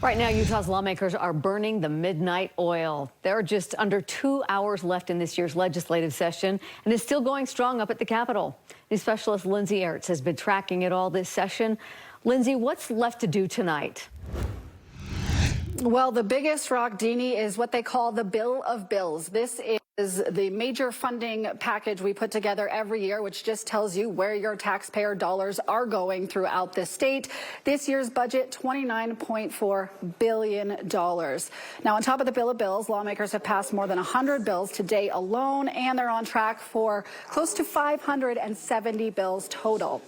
Right now, Utah's lawmakers are burning the midnight oil. There are just under 2 hours left in this year's legislative session, and it's still going strong up at the Capitol. News specialist Lindsay Aerts has been tracking it all this session. Lindsay, what's left to do tonight? Well, the biggest rock, Deanie, is what they call the Bill of Bills. This is the major funding package we put together every year, which just tells you where your taxpayer dollars are going throughout the state. This year's budget, $29.4 billion. Now, on top of the Bill of Bills, lawmakers have passed more than 100 bills today alone, and they're on track for close to 570 bills total.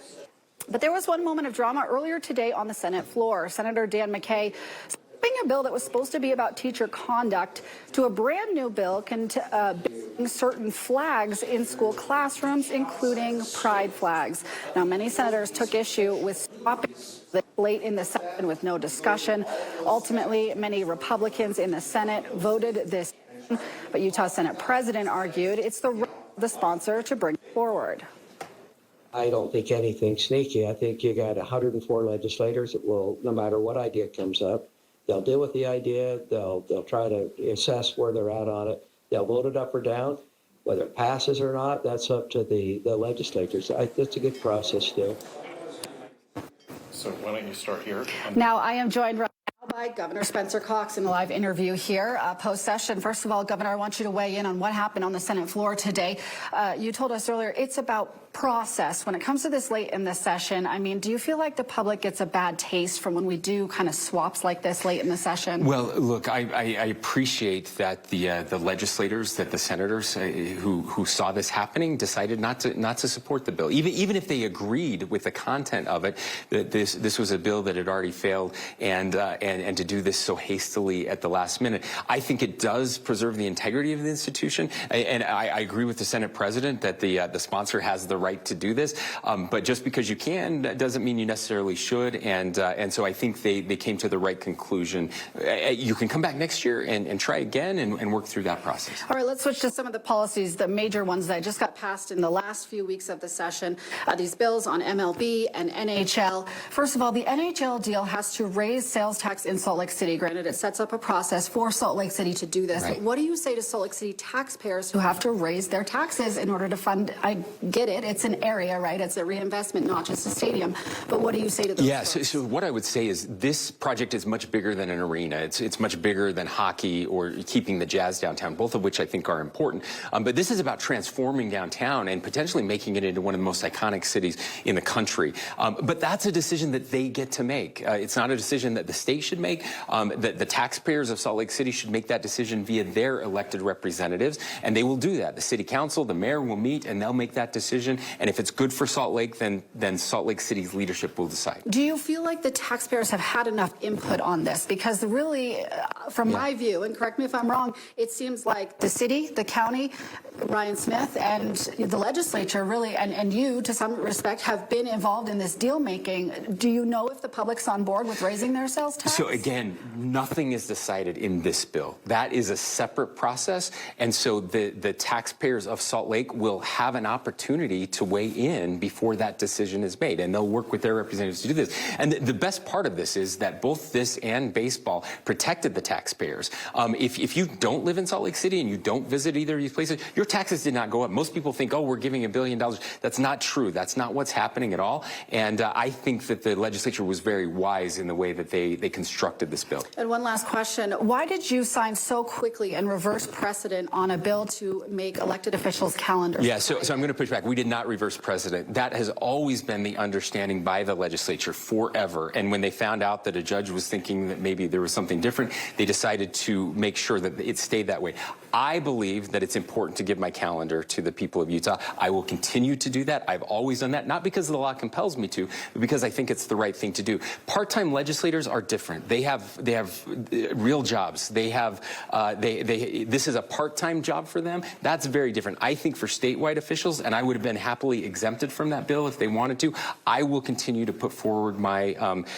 But there was one moment of drama earlier today on the Senate floor. Senator Dan McCay a bill that was supposed to be about teacher conduct to a brand new bill banning certain flags in school classrooms, including pride flags. Now, many senators took issue with stopping it late in the session with no discussion. Ultimately, many Republicans in the Senate voted this in, but Utah Senate President argued it's the right of the sponsor to bring it forward. I don't think anything's sneaky. I think you got 104 legislators that will, no matter what idea comes up, they'll deal with the idea. They'll try to assess where they're at on it. They'll vote it up or down. Whether it passes or not, that's up to the legislators. It's a good process still. So why don't you start here? Now, I am joined right now by Governor Spencer Cox in a live interview here post-session. First of all, Governor, I want you to weigh in on what happened on the Senate floor today. You told us earlier it's about process. When it comes to this late in the session, I mean, do you feel like the public gets a bad taste from when we do kind of swaps like this late in the session? Well, look, I appreciate that the legislators, that the senators who saw this happening decided not to support the bill, even if they agreed with the content of it, that this was a bill that had already failed, and to do this so hastily at the last minute. I think it does preserve the integrity of the institution, and I agree with the Senate President that the sponsor has the right to do this, but just because you can, that doesn't mean you necessarily should, and so I think they came to the right conclusion. You can come back next year and try again and work through that process. All right, let's switch to some of the policies, the major ones that just got passed in the last few weeks of the session. These bills on MLB and NHL. First of all, the NHL deal has to raise sales tax in Salt Lake City. Granted, it sets up a process for Salt Lake City to do this. Right. What do you say to Salt Lake City taxpayers who have to raise their taxes in order to fund? I get it. It's an area, right? It's a reinvestment, not just a stadium. But what do you say to those folks? So what I would say is this project is much bigger than an arena. It's much bigger than hockey or keeping the Jazz downtown, both of which I think are important. But this is about transforming downtown and potentially making it into one of the most iconic cities in the country. But that's a decision that they get to make. It's not a decision that the state should make. The taxpayers of Salt Lake City should make that decision via their elected representatives, and they will do that. The city council, the mayor will meet, and they'll make that decision. And if it's good for Salt Lake, then Salt Lake City's leadership will decide. Do you feel like the taxpayers have had enough input on this? Because really, from my view, and correct me if I'm wrong, it seems like the city, the county, Ryan Smith, and the legislature really, and you, to some respect, have been involved in this deal making. Do you know if the public's on board with raising their sales tax? So again, nothing is decided in this bill. That is a separate process, and so the taxpayers of Salt Lake will have an opportunity to weigh in before that decision is made, and they'll work with their representatives to do this. And the best part of this is that both this and baseball protected the taxpayers. If you don't live in Salt Lake City and you don't visit either of these places, your taxes did not go up. Most people think, oh, we're giving $1 billion. That's not true. That's not what's happening at all. And I think that the legislature was very wise in the way that they constructed this bill. And one last question. Why did you sign so quickly and reverse precedent on a bill to make elected officials' calendars? Yeah, so I'm going to push back. We did not reverse precedent. That has always been the understanding by the legislature forever. And when they found out that a judge was thinking that maybe there was something different, they decided to make sure that it stayed that way. I believe that it's important to give my calendar to the people of Utah. I will continue to do that. I've always done that, not because the law compels me to, but because I think it's the right thing to do. Part-time legislators are different. They have real jobs. They have this is a part-time job for them. That's very different. I think for statewide officials, and I would have been happily exempted from that bill if they wanted to, I will continue to put forward my,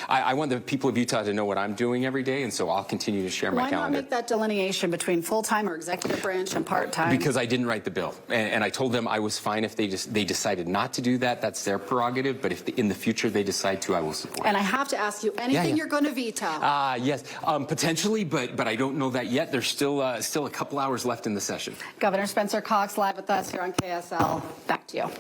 I want the people of Utah to know what I'm doing every day, and so I'll continue to share my calendar. Why not make that delineation between full-time or executive executive branch and part-time? Because I didn't write the bill, and I told them I was fine if they decided not to do that. That's their prerogative. But if in the future they decide to, I will support. And I have to ask you, anything you're going to veto? Yes, potentially, but I don't know that yet. There's still a couple hours left in the session. Governor Spencer Cox live with us here on KSL. Back to you.